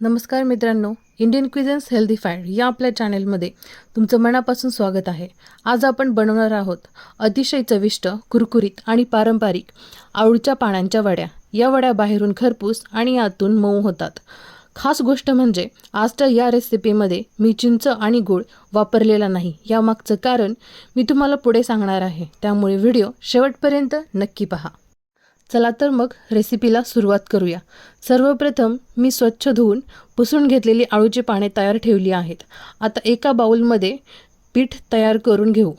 नमस्कार मित्रांनो, इंडियन क्विझन्स हेल्दीफाईड या आपल्या चॅनलमध्ये तुमचं मनापासून स्वागत आहे। आज आपण बनवणार आहोत अतिशय चविष्ट, कुरकुरीत आणि पारंपरिक आळूच्या पानांच्या वड्या। या वड्या बाहेरून खरपूस आणि आतून मऊ होतात। खास गोष्ट म्हणजे आजच्या या रेसिपीमध्ये मी चिंच आणि गूळ वापरलेला नाही। यामागचं कारण मी तुम्हाला पुढे सांगणार आहे, त्यामुळे व्हिडिओ शेवटपर्यंत नक्की पहा। चला तर मग रेसिपीला सुरुवात करूया। सर्वप्रथम मी स्वच्छ धुवून पुसून घेतलेली आळूची पाने तयार ठेवली आहेत। आता एका बाउलमध्ये पीठ तयार करून घेऊ।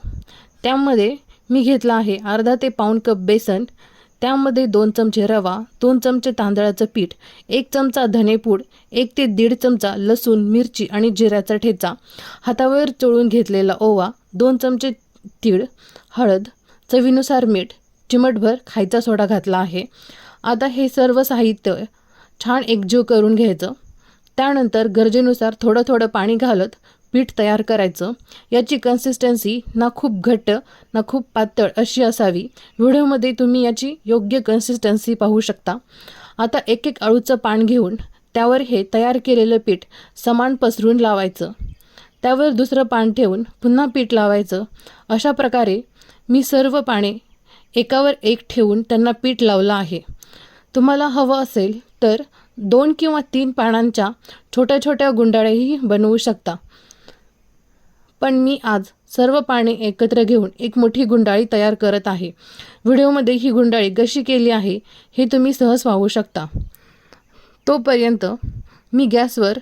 त्यामध्ये मी घेतला आहे अर्धा ते पाऊण कप बेसन, त्यामध्ये 2 चमचे रवा, 2 चमचे तांदळाचं पीठ, 1 चमचा धनेपूड, 1 ते 1.5 चमचा लसूण, मिरची आणि जिऱ्याचा ठेचा, हातावर चोळून घेतलेला ओवा, 2 चमचे तीळ, हळद, चवीनुसार मीठ, चिमटभर खायचा सोडा घातला आहे। आता हे सर्व साहित्य छान एकजीव करून घ्यायचं। त्यानंतर गरजेनुसार थोडं थोडं पाणी घालत पीठ तयार करायचं। याची कन्सिस्टन्सी ना खूप घट्ट ना खूप पातळ अशी असावी। व्हिडिओमध्ये तुम्ही याची योग्य कन्सिस्टन्सी पाहू शकता। आता एक एक आळूचं पान घेऊन त्यावर हे तयार केलेलं पीठ समान पसरून लावायचं। त्यावर दुसरं पान ठेवून पुन्हा पीठ लावायचं। अशा प्रकारे मी सर्व पाने एकावर एक ठेवून त्यांना पीठ लावलं आहे। तुम्हाला हवं असेल तर 2 किंवा 3 पानांच्या छोट्या छोट्या गुंडाळ्याही बनवू शकता, पण मी आज सर्व पाने एकत्र घेऊन एक मोठी गुंडाळी तयार करत आहे। व्हिडिओमध्ये ही गुंडाळी कशी केली आहे हे तुम्ही सहज पाहू शकता। तोपर्यंत मी गॅसवर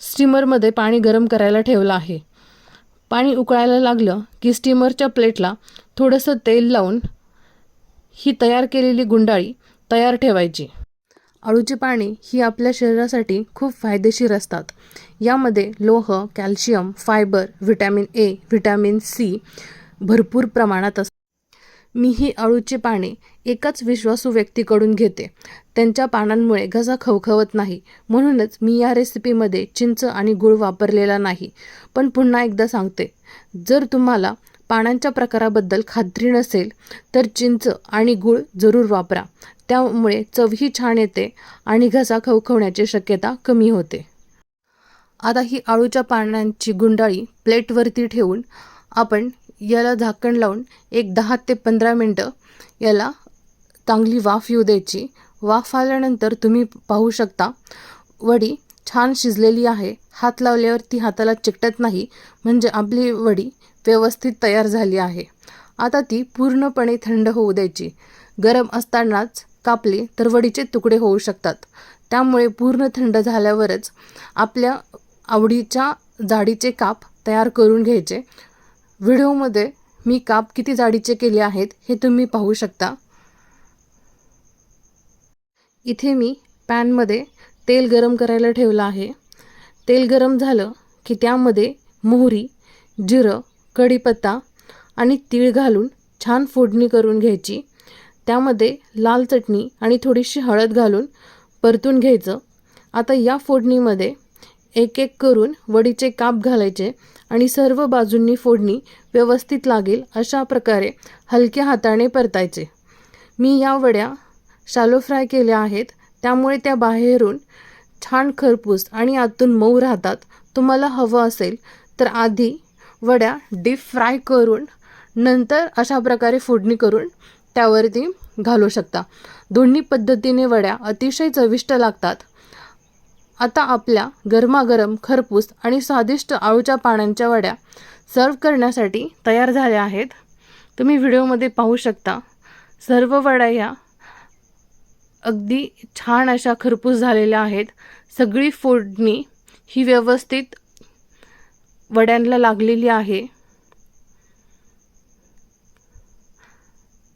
स्टीमरमध्ये पाणी गरम करायला ठेवलं आहे। पाणी उकळायला लागलं की स्टीमरच्या प्लेटला थोडंसं तेल लावून ही तयार केलेली गुंडाळी तयार ठेवायची। आळूची पाने ही आपल्या शरीरासाठी खूप फायदेशीर असतात। यामध्ये लोह, calcium, fibre, vitamin A, vitamin C भरपूर प्रमाणात असतात। मी ही आळूची पाने एकाच विश्वासू व्यक्तीकडून घेते। त्यांच्या पानांमुळे घसा खवखवत नाही, म्हणूनच मी या रेसिपीमध्ये चिंच आणि गूळ वापरलेला नाही। पण पुन्हा एकदा सांगते, जर तुम्हाला पानांच्या प्रकाराबद्दल खात्री नसेल तर चिंच आणि गूळ जरूर वापरा। त्यामुळे चवही छान येते आणि घसा खवखवण्याची शक्यता कमी होते। आता ही आळूच्या पानांची गुंडाळी प्लेटवरती ठेवून आपण याला झाकण लावून एक 10 ते 15 मिनटं याला चांगली वाफ येऊ द्यायची। वाफ आल्यानंतर तुम्ही पाहू शकता वडी छान शिजलेली आहे। हात लावल्यावर ती हाताला चिकटत नाही, म्हणजे आपली वडी व्यवस्थित तयार झाली आहे। आता ती पूर्णपणे थंड होऊ द्यायची। गरम असतानाच कापली तर वडीचे तुकडे होऊ शकतात, त्यामुळे पूर्ण थंड झाल्यावरच आपल्या आवडीच्या जाडीचे काप तयार करून घ्यायचे। व्हिडिओमध्ये मी काप किती जाडीचे केले आहेत हे तुम्ही पाहू शकता। इथे मी पॅनमध्ये तेल गरम करायला ठेवलं आहे। तेल गरम झालं की त्यामध्ये मोहरी, जिरं, कढीपत्ता आणि तीळ घालून छान फोडणी करून घ्यायची। त्यामध्ये लाल चटणी आणि थोडीशी हळद घालून परतून घ्यायचं। आता या फोडणीमध्ये एक एक करून वडीचे काप घालायचे आणि सर्व बाजूंनी फोडणी व्यवस्थित लागेल अशा प्रकारे हलक्या हाताने परतायचे। मी या वड्या शॅलो फ्राय केल्या आहेत, त्यामुळे त्या बाहेरून छान खरपूस आणि आतून मऊ राहतात। तुम्हाला हवं असेल तर आधी वड्या डीप फ्राय करून नंतर अशा प्रकारे फोडणी करून त्यावरती घालू शकता। दोन्ही पद्धतीने वड्या अतिशय चविष्ट लागतात। आता आपल्या गरमागरम खरपूस आणि स्वादिष्ट आळूच्या पानांच्या वड्या सर्व करण्यासाठी तयार झाल्या आहेत। तुम्ही व्हिडिओमध्ये पाहू शकता सर्व वड्या या अगदी छान अशा खरपूस झालेल्या आहेत। सगळी फोडणी ही व्यवस्थित वड्यांना लागलेली आहे।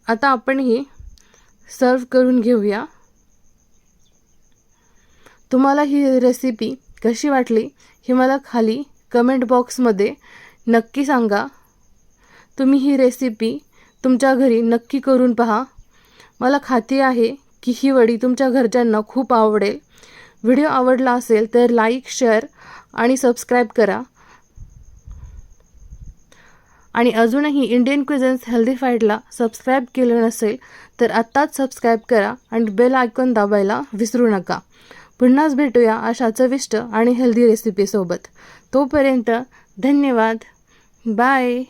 आता आपण ही सर्व करून घेऊया। तुम्हाला ही रेसिपी कशी वाटली हे मला खाली कमेंट बॉक्समध्ये नक्की सांगा। तुम्ही ही रेसिपी तुमच्या घरी नक्की करून पहा। मला खात्री आहे की ही वडी तुमच्या घरच्यांना खूप आवडेल। व्हिडिओ आवडला असेल तर लाईक, शेअर आणि सबस्क्राईब करा। आणि अजूनही इंडियन क्विझन्स हेल्दीफाईडला सबस्क्राईब केलं नसेल तर आत्ताच सबस्क्राईब करा आणि बेल आयकॉन दाबायला विसरू नका। पुन्हाच भेटूया अशा चविष्ट आणि हेल्दी रेसिपीसोबत. तोपर्यंत धन्यवाद. बाय.